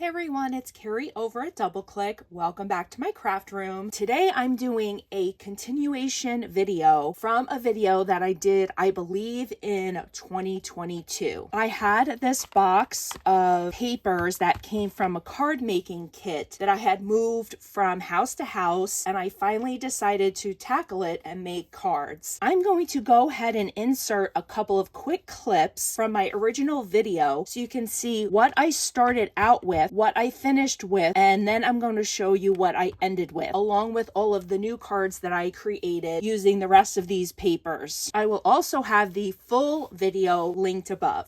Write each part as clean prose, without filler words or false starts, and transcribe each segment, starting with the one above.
Hey everyone, it's Carrie over at DoubleClick. Welcome back to my craft room. Today I'm doing a continuation video from a video that I did, I believe, in 2022. I had this box of papers that came from a card making kit that I had moved from house to house, and I finally decided to tackle it and make cards. I'm going to go ahead and insert a couple of quick clips from my original video so you can see what I started out with, what I finished with, and then I'm going to show you what I ended with, along with all of the new cards that I created using the rest of these papers. I will also have the full video linked above.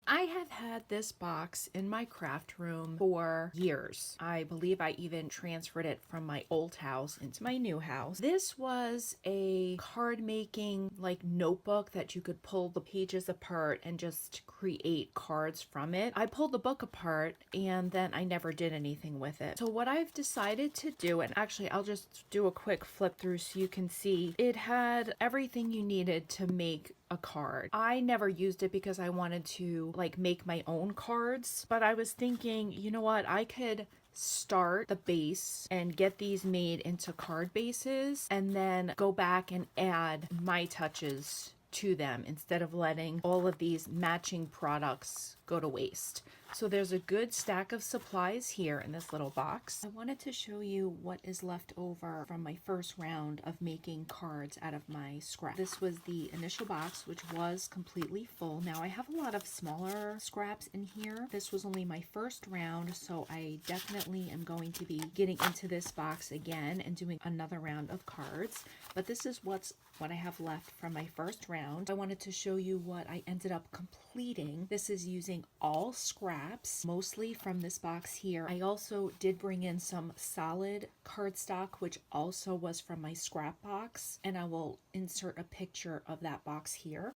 I have had this box in my craft room for years. I believe I even transferred it from my old house into my new house. This was a card making notebook that you could pull the pages apart and just create cards from it. I pulled the book apart and then I never did anything with it. So what I've decided to do, and actually I'll just do a quick flip through so you can see, it had everything you needed to make a card. I never used it because I wanted to make my own cards, but I was thinking, you know what, I could start the base and get these made into card bases and then go back and add my touches to them instead of letting all of these matching products go to waste. So there's a good stack of supplies here in this little box. I wanted to show you what is left over from my first round of making cards out of my scrap. This was the initial box, which was completely full. Now I have a lot of smaller scraps in here. This was only my first round, so I definitely am going to be getting into this box again and doing another round of cards. But this is what I have left from my first round. I wanted to show you what I ended up completing. This is using all scraps, mostly from this box here. I also did bring in some solid cardstock, which also was from my scrap box, and I will insert a picture of that box here.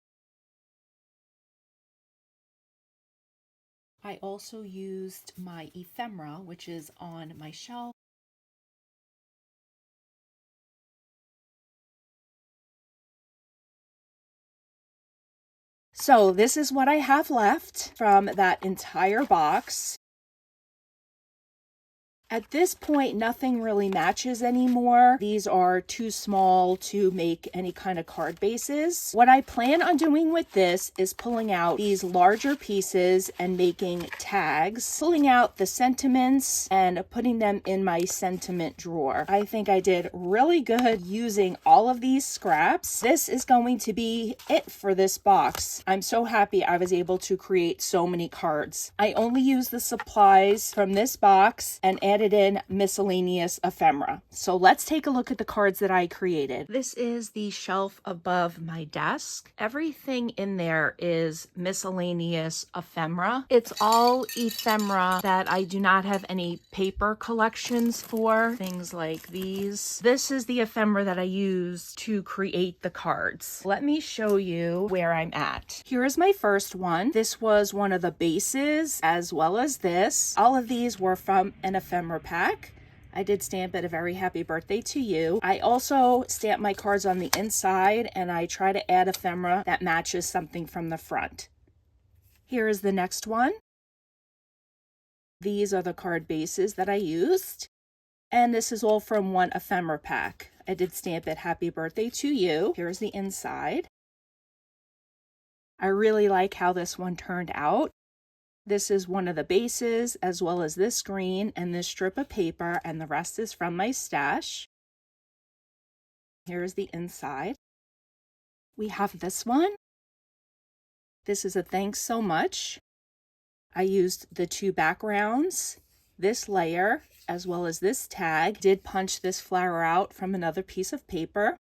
I also used my ephemera, which is on my shelf. So this is what I have left from that entire box. At this point, nothing really matches anymore. These are too small to make any kind of card bases. What I plan on doing with this is pulling out these larger pieces and making tags, pulling out the sentiments and putting them in my sentiment drawer. I think I did really good using all of these scraps. This is going to be it for this box. I'm so happy I was able to create so many cards. I only used the supplies from this box and added in miscellaneous ephemera. So let's take a look at the cards that I created. This is the shelf above my desk. Everything in there is miscellaneous ephemera. It's all ephemera that I do not have any paper collections for. Things like these. This is the ephemera that I use to create the cards. Let me show you where I'm at. Here is my first one. This was one of the bases as well as this. All of these were from an ephemera pack. I did stamp it a very happy birthday to you. I also stamp my cards on the inside and I try to add ephemera that matches something from the front. Here is the next one. These are the card bases that I used. And this is all from one ephemera pack. I did stamp it happy birthday to you. Here's the inside. I really like how this one turned out. This is one of the bases, as well as this green and this strip of paper, and the rest is from my stash. Here's the inside. We have this one. This is a thanks so much. I used the two backgrounds, this layer, as well as this tag. Did punch this flower out from another piece of paper.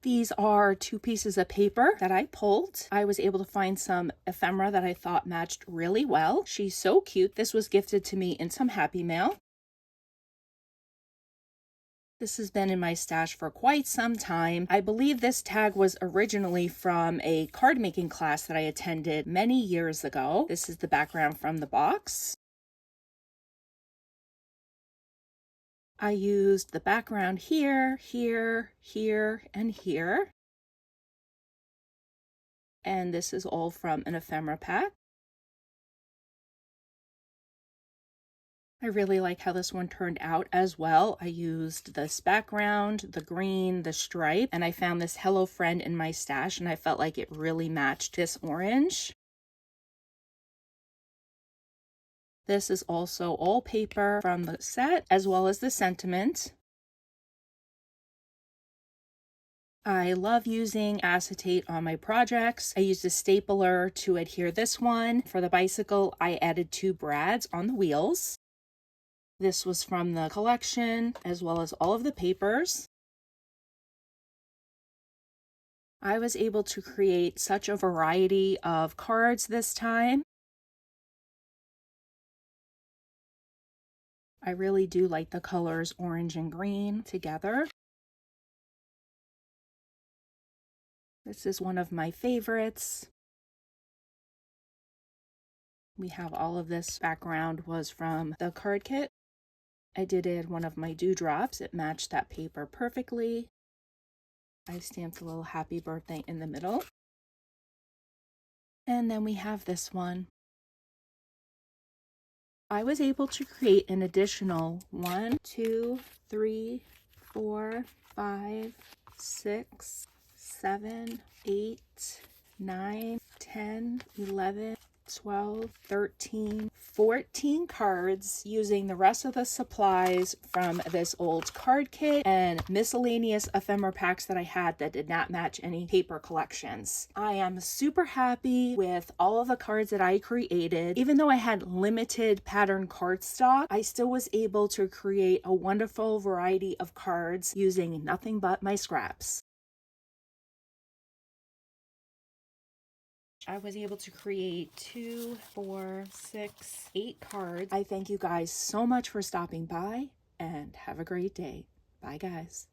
These are two pieces of paper that I pulled. I was able to find some ephemera that I thought matched really well. She's so cute. This was gifted to me in some Happy Mail. This has been in my stash for quite some time. I believe this tag was originally from a card making class that I attended many years ago. This is the background from the box. I used the background here, here, here, and here. And this is all from an ephemera pack. I really like how this one turned out as well. I used this background, the green, the stripe, and I found this Hello Friend in my stash, and I felt like it really matched this orange. This is also all paper from the set, as well as the sentiment. I love using acetate on my projects. I used a stapler to adhere this one. For the bicycle, I added 2 brads on the wheels. This was from the collection, as well as all of the papers. I was able to create such a variety of cards this time. I really do like the colors orange and green together. This is one of my favorites. We have all of this background was from the card kit. I did add one of my dewdrops. It matched that paper perfectly. I stamped a little happy birthday in the middle. And then we have this one. I was able to create an additional 1, 2, 3, 4, 5, 6, 7, 8, 9, 10, 11, 12, 13, 14 cards using the rest of the supplies from this old card kit and miscellaneous ephemera packs that I had that did not match any paper collections. I am super happy with all of the cards that I created. Even though I had limited pattern cardstock, I still was able to create a wonderful variety of cards using nothing but my scraps. I was able to create 2, 4, 6, 8 cards. I thank you guys so much for stopping by and have a great day. Bye, guys.